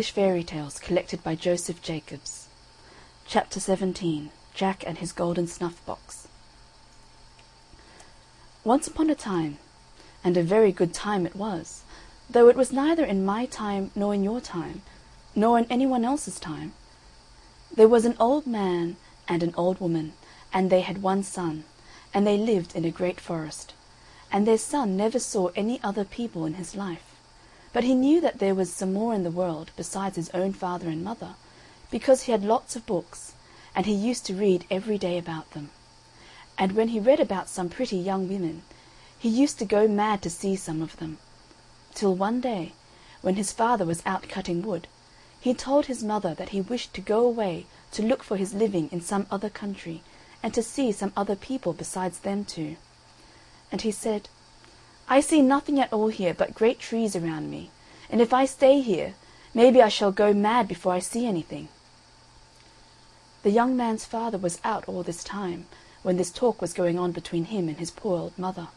English Fairy Tales collected by Joseph Jacobs. Chapter 17. Jack and his Golden Snuff Box. Once upon a time, and a very good time it was, though it was neither in my time nor in your time, nor in anyone else's time, there was an old man and an old woman, and they had one son, and they lived in a great forest. And their son never saw any other people in his life. But he knew that there was some more in the world besides his own father and mother, because he had lots of books, and he used to read every day about them. And when he read about some pretty young women, he used to go mad to see some of them. Till one day, when his father was out cutting wood, he told his mother that he wished to go away to look for his living in some other country, and to see some other people besides them two. And he said, "I see nothing at all here but great trees around me, and if I stay here, maybe I shall go mad before I see anything." The young man's father was out all this time, when this talk was going on between him and his poor old mother.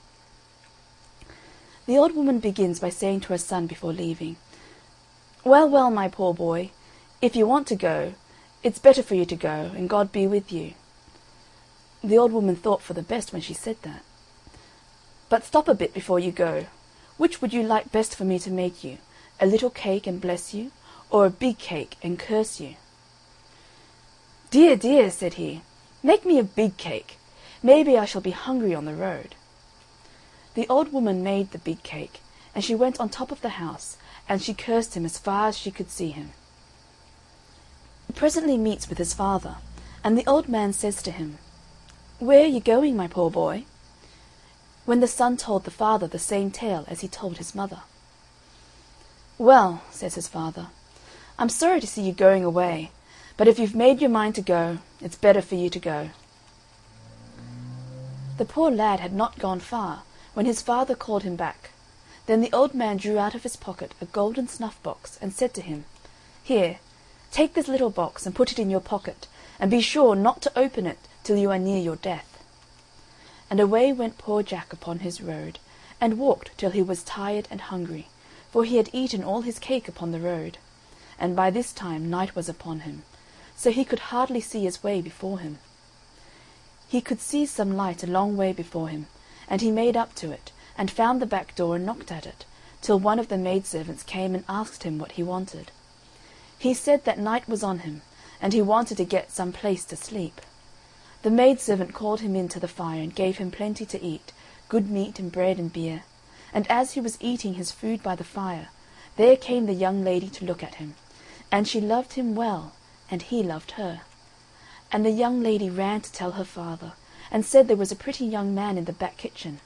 The old woman begins by saying to her son before leaving, "Well, well, my poor boy, if you want to go, it's better for you to go, and God be with you." The old woman thought for the best when she said that. "But stop a bit before you go. Which would you like best for me to make you, a little cake and bless you, or a big cake and curse you?" "Dear, dear," said he, "make me a big cake. Maybe I shall be hungry on the road." The old woman made the big cake, and she went on top of the house, and she cursed him as far as she could see him. He presently meets with his father, and the old man says to him, "Where are you going, my poor boy?" When the son told the father the same tale as he told his mother. "Well," says his father, "I'm sorry to see you going away, but if you've made your mind to go, it's better for you to go." The poor lad had not gone far when his father called him back. Then the old man drew out of his pocket a golden snuff-box and said to him, "Here, take this little box and put it in your pocket, and be sure not to open it till you are near your death." And away went poor Jack upon his road, and walked till he was tired and hungry, for he had eaten all his cake upon the road. And by this time night was upon him, so he could hardly see his way before him. He could see some light a long way before him, and he made up to it, and found the back door and knocked at it, till one of the maidservants came and asked him what he wanted. He said that night was on him, and he wanted to get some place to sleep. The maidservant called him in to the fire and gave him plenty to eat, good meat and bread and beer. And as he was eating his food by the fire, there came the young lady to look at him, and she loved him well, and he loved her. And the young lady ran to tell her father, and said there was a pretty young man in the back kitchen.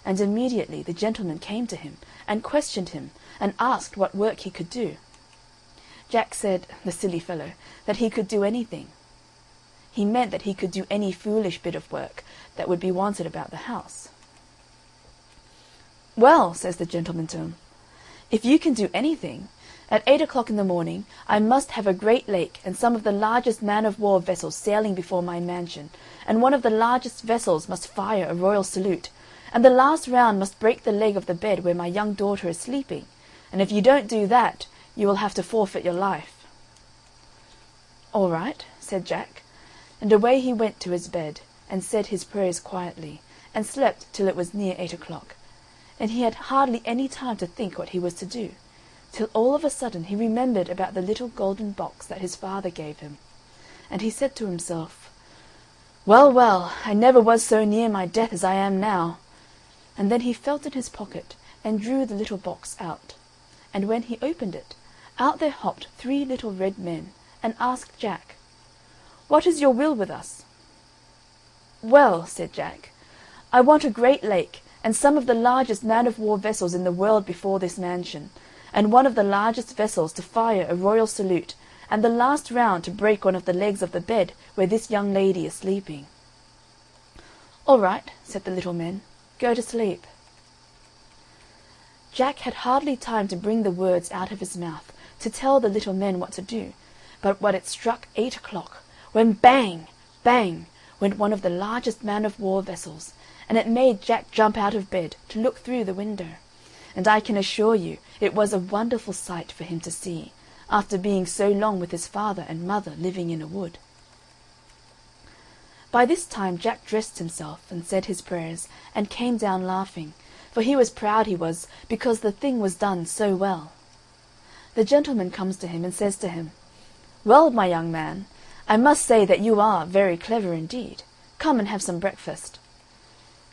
And immediately the gentleman came to him, and questioned him, and asked what work he could do. Jack said, the silly fellow, that he could do anything. He meant that he could do any foolish bit of work that would be wanted about the house. "Well," says the gentleman to him, "if you can do anything, at 8 o'clock in the morning I must have a great lake and some of the largest man-of-war vessels sailing before my mansion, and one of the largest vessels must fire a royal salute, and the last round must break the leg of the bed where my young daughter is sleeping, and if you don't do that, you will have to forfeit your life." "All right," said Jack, and away he went to his bed, and said his prayers quietly, and slept till it was near 8 o'clock, and he had hardly any time to think what he was to do, till all of a sudden he remembered about the little golden box that his father gave him, and he said to himself, "Well, well, I never was so near my death as I am now." And then he felt in his pocket, and drew the little box out, and when he opened it, out there hopped 3 little red men, and asked Jack, "What is your will with us?" "Well," said Jack, "I want a great lake, and some of the largest man-of-war vessels in the world before this mansion, and one of the largest vessels to fire a royal salute, and the last round to break one of the legs of the bed where this young lady is sleeping." "All right," said the little men, "go to sleep." Jack had hardly time to bring the words out of his mouth to tell the little men what to do, but when it struck 8 o'clock, when bang, bang, went one of the largest man-of-war vessels, and it made Jack jump out of bed to look through the window, and I can assure you it was a wonderful sight for him to see, after being so long with his father and mother living in a wood. By this time Jack dressed himself and said his prayers, and came down laughing, for he was proud he was, because the thing was done so well. The gentleman comes to him and says to him, "Well, my young man, I must say that you are very clever indeed. Come and have some breakfast."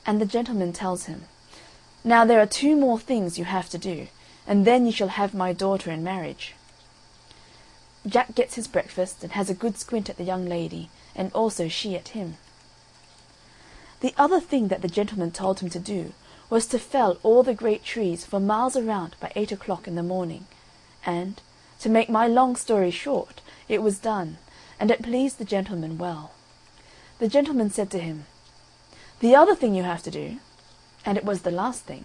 And the gentleman tells him, "Now there are 2 more things you have to do, and then you shall have my daughter in marriage." Jack gets his breakfast and has a good squint at the young lady, and also she at him. The other thing that the gentleman told him to do was to fell all the great trees for miles around by 8 o'clock in the morning, and, to make my long story short, it was done, and it pleased the gentleman well. The gentleman said to him, "The other thing you have to do," and it was the last thing,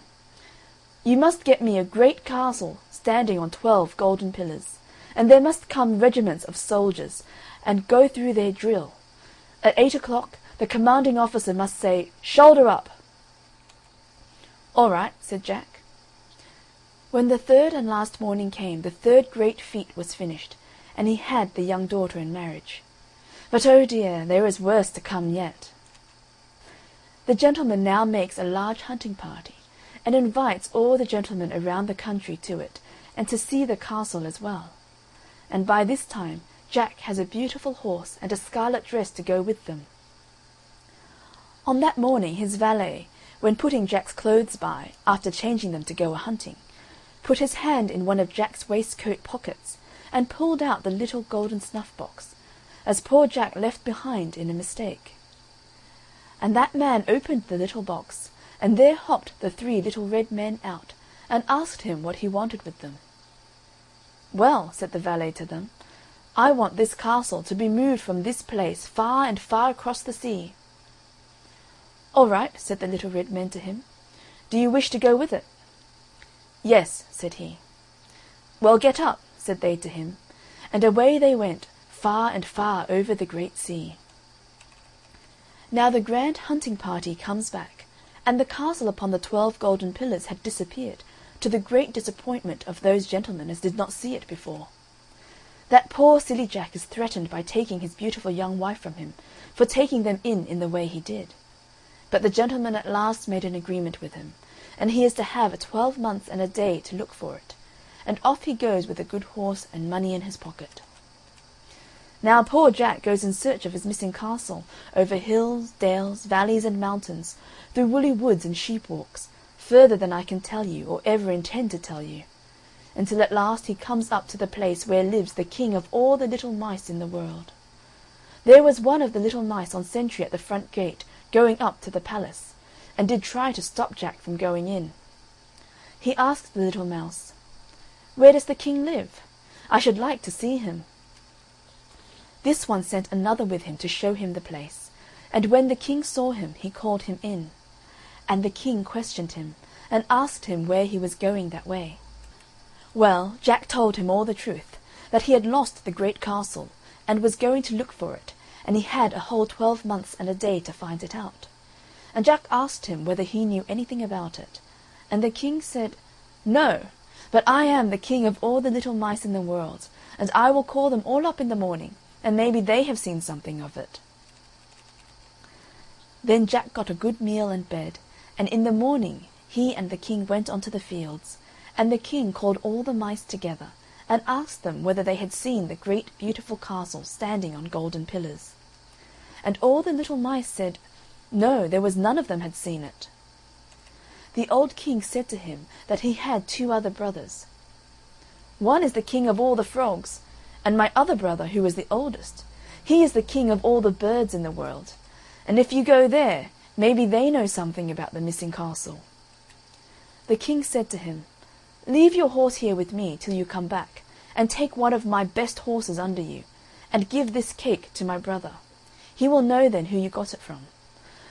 "you must get me a great castle standing on 12 golden pillars, and there must come regiments of soldiers and go through their drill. At 8 o'clock the commanding officer must say, 'Shoulder up.'" "All right," said Jack. When the 3rd and last morning came, the 3rd great feat was finished, and he had the young daughter in marriage. But oh dear, there is worse to come yet. The gentleman now makes a large hunting party, and invites all the gentlemen around the country to it, and to see the castle as well. And by this time Jack has a beautiful horse and a scarlet dress to go with them. On that morning his valet, when putting Jack's clothes by, after changing them to go a-hunting, put his hand in one of Jack's waistcoat pockets, and pulled out the little golden snuff-box, as poor Jack left behind in a mistake. And that man opened the little box, and there hopped the 3 little red men out, and asked him what he wanted with them. "Well," said the valet to them, "I want this castle to be moved from this place far and far across the sea." "All right," said the little red men to him. "Do you wish to go with it?" "Yes," said he. "Well, get up," said they to him, and away they went, far and far over the great sea. Now the grand hunting party comes back, and the castle upon the 12 golden pillars had disappeared, to the great disappointment of those gentlemen as did not see it before. That poor silly Jack is threatened by taking his beautiful young wife from him, for taking them in the way he did. But the gentleman at last made an agreement with him, and he is to have a 12 months and a day to look for it, and off he goes with a good horse and money in his pocket. Now poor Jack goes in search of his missing castle, over hills, dales, valleys, and mountains, through woolly woods and sheep-walks, further than I can tell you, or ever intend to tell you, until at last he comes up to the place where lives the king of all the little mice in the world. There was one of the little mice on sentry at the front gate, going up to the palace, and did try to stop Jack from going in. He asked the little mouse, "Where does the king live? I should like to see him." This one sent another with him to show him the place, and when the king saw him he called him in. And the king questioned him, and asked him where he was going that way. Well, Jack told him all the truth, that he had lost the great castle, and was going to look for it, and he had a whole 12 months and a day to find it out. And Jack asked him whether he knew anything about it, and the king said, "No, but I am the king of all the little mice in the world, and I will call them all up in the morning, and maybe they have seen something of it." Then Jack got a good meal and bed, and in the morning he and the king went on to the fields, and the king called all the mice together, and asked them whether they had seen the great beautiful castle standing on golden pillars. And all the little mice said, no, there was none of them had seen it. The old king said to him that he had 2 other brothers. "One is the king of all the frogs, and my other brother, who is the oldest, he is the king of all the birds in the world, and if you go there, maybe they know something about the missing castle." The king said to him, "Leave your horse here with me till you come back, and take one of my best horses under you, and give this cake to my brother. He will know then who you got it from.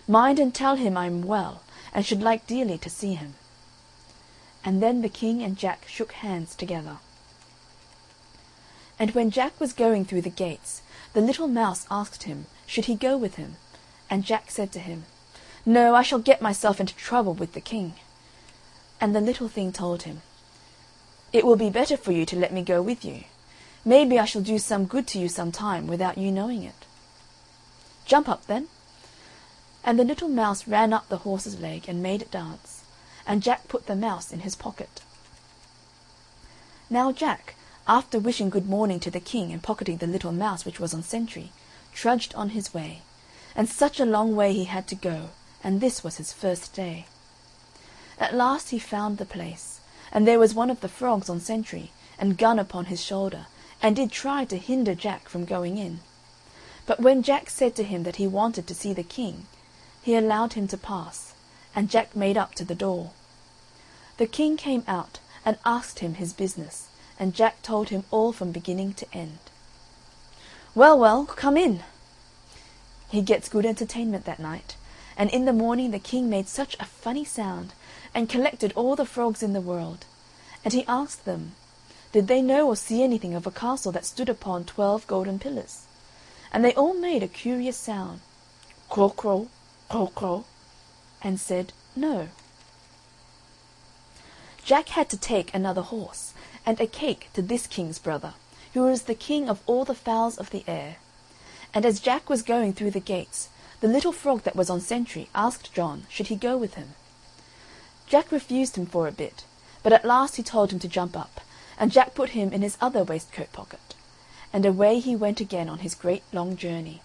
Mind and tell him I am well, and should like dearly to see him." And then the king and Jack shook hands together. And when Jack was going through the gates, the little mouse asked him, should he go with him? And Jack said to him, "No, I shall get myself into trouble with the king." And the little thing told him, "It will be better for you to let me go with you. Maybe I shall do some good to you some time without you knowing it." "Jump up, then." And the little mouse ran up the horse's leg and made it dance, and Jack put the mouse in his pocket. Now Jack, after wishing good morning to the king and pocketing the little mouse which was on sentry, trudged on his way, and such a long way he had to go, and this was his first day. At last he found the place, and there was one of the frogs on sentry, and gun upon his shoulder, and did try to hinder Jack from going in. But when Jack said to him that he wanted to see the king, he allowed him to pass, and Jack made up to the door. The king came out and asked him his business, and Jack told him all from beginning to end. "Well, well, come in." He gets good entertainment that night, and in the morning the king made such a funny sound, and collected all the frogs in the world, and he asked them, did they know or see anything of a castle that stood upon 12 golden pillars? And they all made a curious sound, crow, crow, crow, crow, and said, "No." Jack had to take another horse, and a cake to this king's brother, who was the king of all the fowls of the air. And as Jack was going through the gates, the little frog that was on sentry asked John should he go with him. Jack refused him for a bit, but at last he told him to jump up, and Jack put him in his other waistcoat pocket, and away he went again on his great long journey.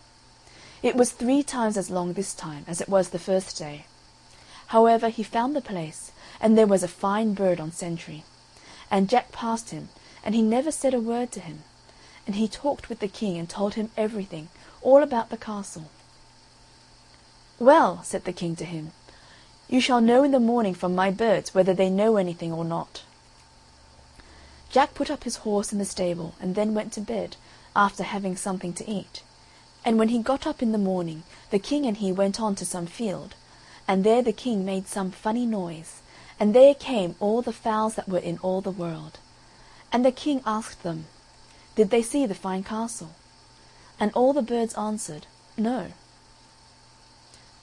It was 3 times as long this time as it was the first day. However, he found the place, and there was a fine bird on sentry, and Jack passed him, and he never said a word to him, and he talked with the king and told him everything, all about the castle. "Well," said the king to him, "you shall know in the morning from my birds whether they know anything or not." Jack put up his horse in the stable, and then went to bed, after having something to eat. And when he got up in the morning, the king and he went on to some field, and there the king made some funny noise, and there came all the fowls that were in all the world. And the king asked them, did they see the fine castle? And all the birds answered, "No."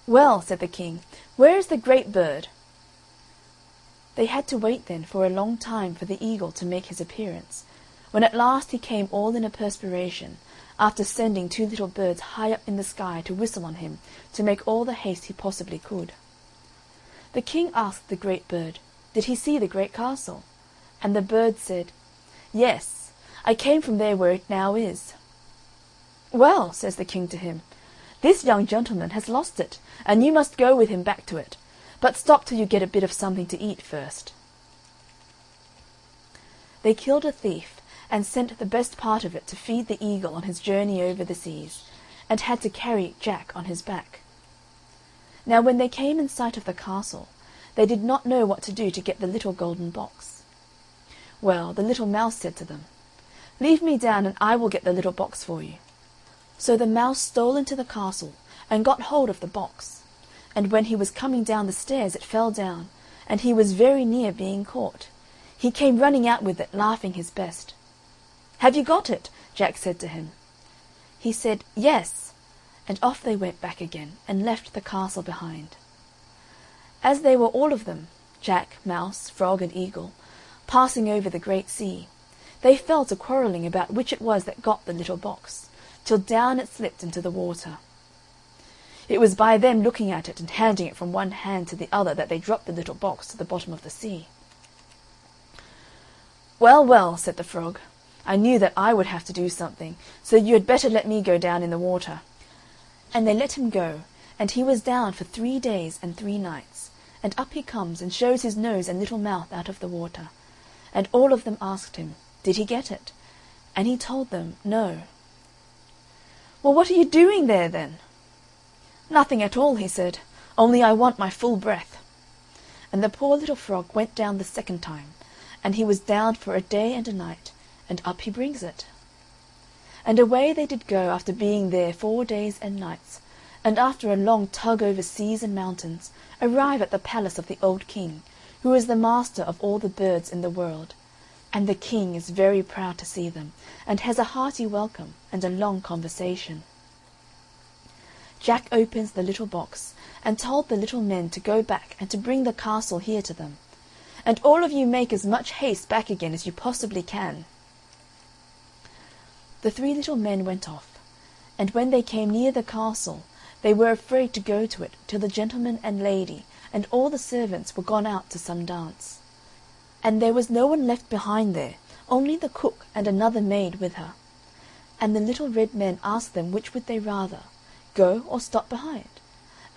"Well," said the king, "where is the great bird?" They had to wait then for a long time for the eagle to make his appearance, when at last he came all in a perspiration, after sending 2 little birds high up in the sky to whistle on him to make all the haste he possibly could. The king asked the great bird, did he see the great castle? And the bird said, "Yes, I came from there where it now is." "Well," says the king to him, "this young gentleman has lost it, and you must go with him back to it. But stop till you get a bit of something to eat first." They killed a thief, and sent the best part of it to feed the eagle on his journey over the seas, and had to carry Jack on his back. Now when they came in sight of the castle, they did not know what to do to get the little golden box. Well, the little mouse said to them, "Leave me down, and I will get the little box for you." So the mouse stole into the castle, and got hold of the box, and when he was coming down the stairs it fell down, and he was very near being caught. He came running out with it, laughing his best. "Have you got it?" Jack said to him. He said, "Yes," and off they went back again, and left the castle behind. As they were all of them, Jack, Mouse, Frog, and Eagle, passing over the great sea, they fell to quarrelling about which it was that got the little box, till down it slipped into the water. It was by them looking at it and handing it from one hand to the other that they dropped the little box to the bottom of the sea. "Well, well," said the frog, "I knew that I would have to do something, so you had better let me go down in the water." And they let him go, and he was down for 3 days and 3 nights, and up he comes and shows his nose and little mouth out of the water, and all of them asked him, did he get it? And he told them, no. "Well, what are you doing there, then?" "Nothing at all," he said, "only I want my full breath." And the poor little frog went down the second time, and he was down for a day and a night, and up he brings it. And away they did go after being there 4 days and nights, and after a long tug over seas and mountains, arrive at the palace of the old king, who is the master of all the birds in the world, and the king is very proud to see them, and has a hearty welcome and a long conversation. Jack opens the little box, and told the little men to go back and to bring the castle here to them, and all of you make as much haste back again as you possibly can. the three little men went off, and when they came near the castle they were afraid to go to it till the gentleman and lady and all the servants were gone out to some dance. And there was no one left behind there, only the cook and another maid with her. And the little red men asked them which would they rather, go or stop behind?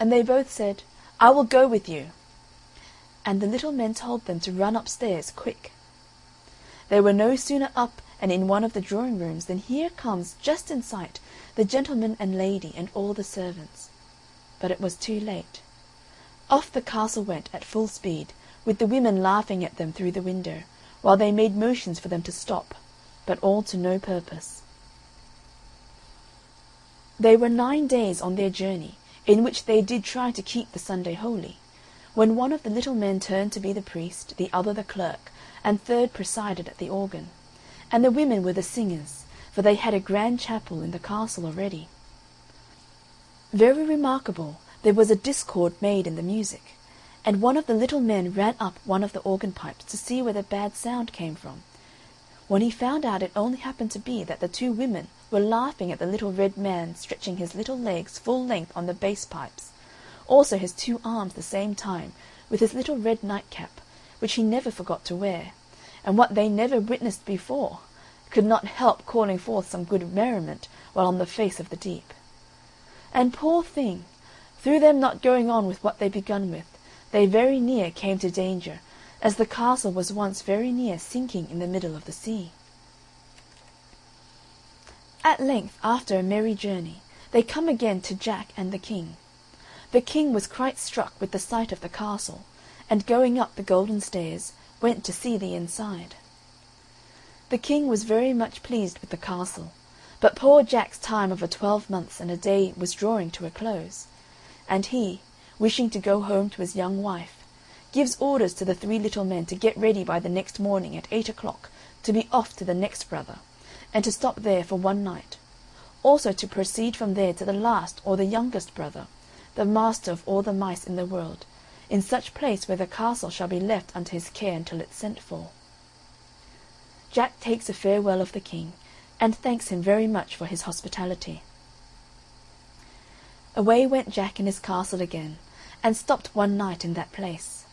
And they both said, "I will go with you." And the little men told them to run upstairs quick. They were no sooner up and in one of the drawing rooms than here comes, just in sight, the gentleman and lady and all the servants. But it was too late. Off the castle went at full speed, with the women laughing at them through the window, while they made motions for them to stop, but all to no purpose. They were 9 days on their journey, in which they did try to keep the Sunday holy, when one of the little men turned to be the priest, the other the clerk, and third presided at the organ, and the women were the singers, for they had a grand chapel in the castle already. Very remarkable, there was a discord made in the music, and one of the little men ran up one of the organ pipes to see where the bad sound came from, when he found out it only happened to be that the two women were laughing at the little red man stretching his little legs full length on the bass pipes, also his 2 arms the same time, with his little red nightcap, which he never forgot to wear, and what they never witnessed before, could not help calling forth some good merriment while on the face of the deep. And poor thing, through them not going on with what they begun with, they very near came to danger, as the castle was once very near sinking in the middle of the sea. At length, after a merry journey, they come again to Jack and the King. The King was quite struck with the sight of the castle, and going up the golden stairs, went to see the inside. The King was very much pleased with the castle, but poor Jack's time of a 12 months and a day was drawing to a close, and he, wishing to go home to his young wife, gives orders to the 3 little men to get ready by the next morning at 8 o'clock to be off to the next brother, and to stop there for 1 night, also to proceed from there to the last or the youngest brother, the master of all the mice in the world, in such place where the castle shall be left unto his care until it's sent for. Jack takes a farewell of the King, and thanks him very much for his hospitality. Away went Jack in his castle again, and stopped 1 night in that place,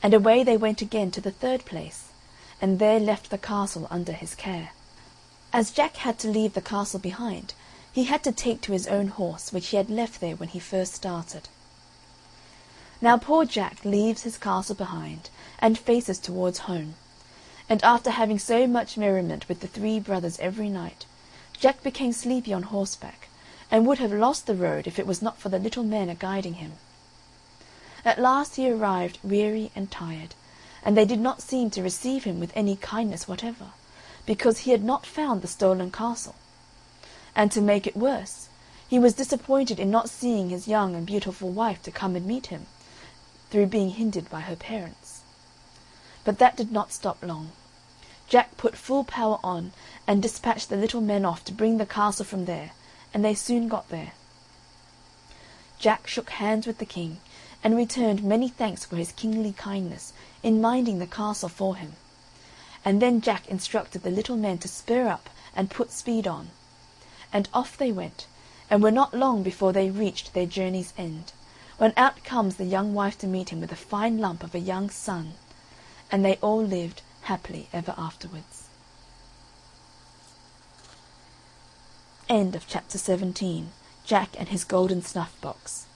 and away they went again to the 3rd place, and there left the castle under his care. As Jack had to leave the castle behind, he had to take to his own horse, which he had left there when he first started. Now poor Jack leaves his castle behind, and faces towards home, and after having so much merriment with the 3 brothers every night, Jack became sleepy on horseback, and would have lost the road if it was not for the little men a-guiding him. At last he arrived weary and tired, and they did not seem to receive him with any kindness whatever, because he had not found the stolen castle. And to make it worse, he was disappointed in not seeing his young and beautiful wife to come and meet him, through being hindered by her parents. But that did not stop long. Jack put full power on, and dispatched the little men off to bring the castle from there, and they soon got there. Jack shook hands with the King, and returned many thanks for his kingly kindness in minding the castle for him. And then Jack instructed the little men to spur up and put speed on, and off they went, and were not long before they reached their journey's end, when out comes the young wife to meet him with a fine lump of a young son, and they all lived happily ever afterwards. End of chapter 17. Jack and his golden snuff box.